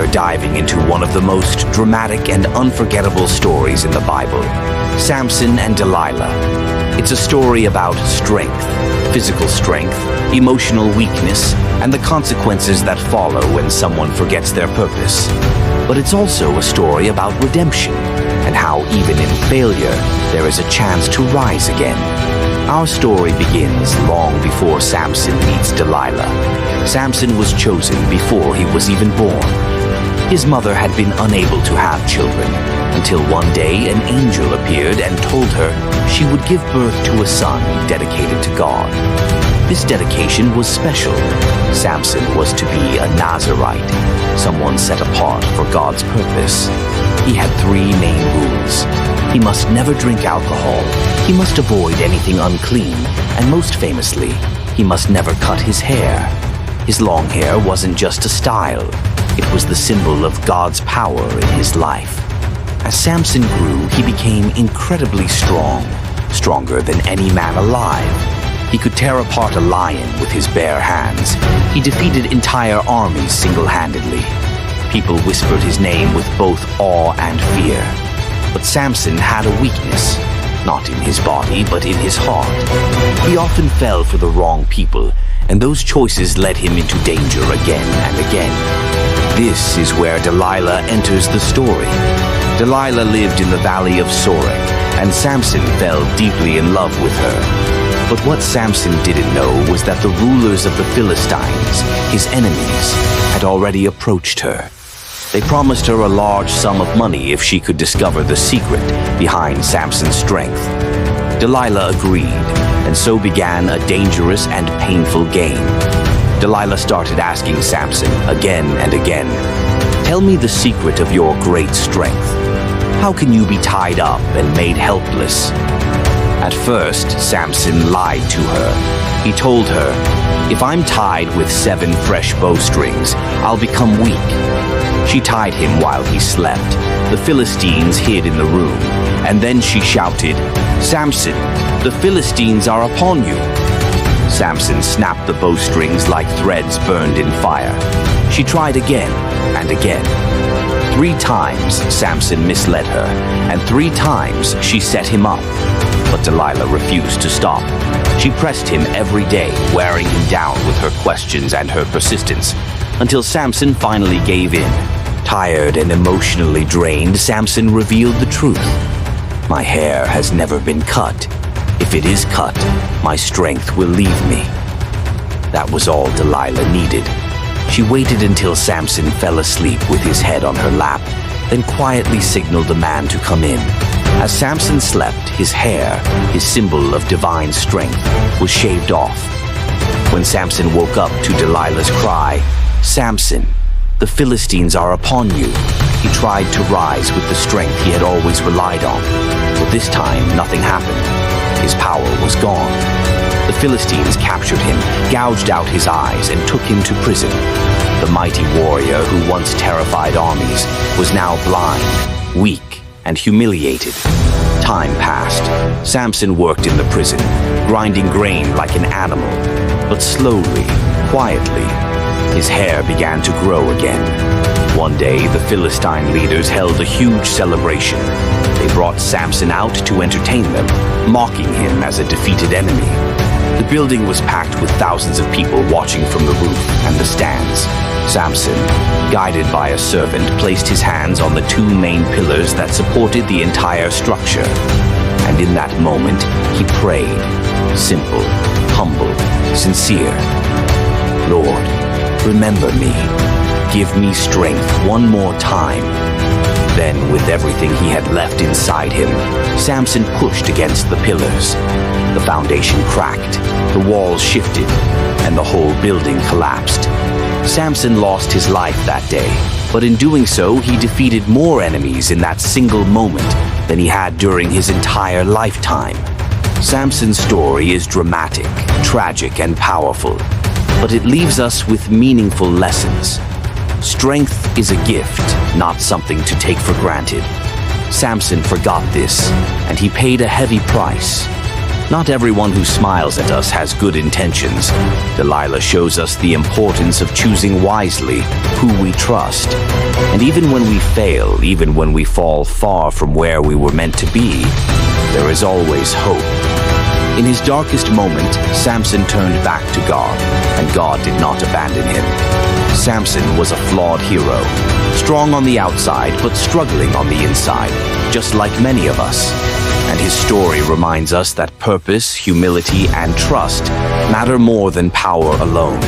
we're diving into one of the most dramatic and unforgettable stories in the Bible, Samson and Delilah. It's a story about strength, physical strength, emotional weakness, and the consequences that follow when someone forgets their purpose. But it's also a story about redemption and how even in failure, there is a chance to rise again. Our story begins long before Samson meets Delilah. Samson was chosen before he was even born. His mother had been unable to have children until one day an angel appeared and told her she would give birth to a son dedicated to God. This dedication was special. Samson was to be a Nazirite, someone set apart for God's purpose. He had three main rules. He must never drink alcohol, he must avoid anything unclean, and most famously, he must never cut his hair. His long hair wasn't just a style, it was the symbol of God's power in his life. As Samson grew, he became incredibly strong, stronger than any man alive. He could tear apart a lion with his bare hands. He defeated entire armies single-handedly. People whispered his name with both awe and fear. But Samson had a weakness, not in his body, but in his heart. He often fell for the wrong people, and those choices led him into danger again and again. This is where Delilah enters the story. Delilah lived in the valley of Sorek, and Samson fell deeply in love with her. But what Samson didn't know was that the rulers of the Philistines, his enemies, had already approached her. They promised her a large sum of money if she could discover the secret behind Samson's strength. Delilah agreed, and so began a dangerous and painful game. Delilah started asking Samson again and again, "Tell me the secret of your great strength. How can you be tied up and made helpless?" At first, Samson lied to her. He told her, "If I'm tied with 7 fresh bowstrings, I'll become weak." She tied him while he slept. The Philistines hid in the room, and then she shouted, "Samson, the Philistines are upon you." Samson snapped the bowstrings like threads burned in fire. She tried again and again. 3 times Samson misled her, and 3 times she set him up. But Delilah refused to stop. She pressed him every day, wearing him down with her questions and her persistence, until Samson finally gave in. Tired and emotionally drained, Samson revealed the truth. "My hair has never been cut. If it is cut, my strength will leave me." That was all Delilah needed. She waited until Samson fell asleep with his head on her lap, then quietly signaled a man to come in. As Samson slept, his hair, his symbol of divine strength, was shaved off. When Samson woke up to Delilah's cry, "Samson, the Philistines are upon you," he tried to rise with the strength he had always relied on. But this time, nothing happened. His power was gone. The Philistines captured him, gouged out his eyes, and took him to prison. The mighty warrior who once terrified armies was now blind, weak, and humiliated. Time passed. Samson worked in the prison, grinding grain like an animal. But slowly, quietly, his hair began to grow again. One day, the Philistine leaders held a huge celebration. They brought Samson out to entertain them, mocking him as a defeated enemy. The building was packed with thousands of people watching from the roof and the stands. Samson, guided by a servant, placed his hands on the 2 main pillars that supported the entire structure. And in that moment, he prayed, simple, humble, sincere. "Lord, remember me. Give me strength one more time." Then, with everything he had left inside him, Samson pushed against the pillars. The foundation cracked, the walls shifted, and the whole building collapsed. Samson lost his life that day, but in doing so, he defeated more enemies in that single moment than he had during his entire lifetime. Samson's story is dramatic, tragic, and powerful, but it leaves us with meaningful lessons. Strength is a gift, not something to take for granted. Samson forgot this, and he paid a heavy price. Not everyone who smiles at us has good intentions. Delilah shows us the importance of choosing wisely who we trust. And even when we fail, even when we fall far from where we were meant to be, there is always hope. In his darkest moment, Samson turned back to God, and God did not abandon him. Samson was a flawed hero, strong on the outside but struggling on the inside, just like many of us. And his story reminds us that purpose, humility, and trust matter more than power alone.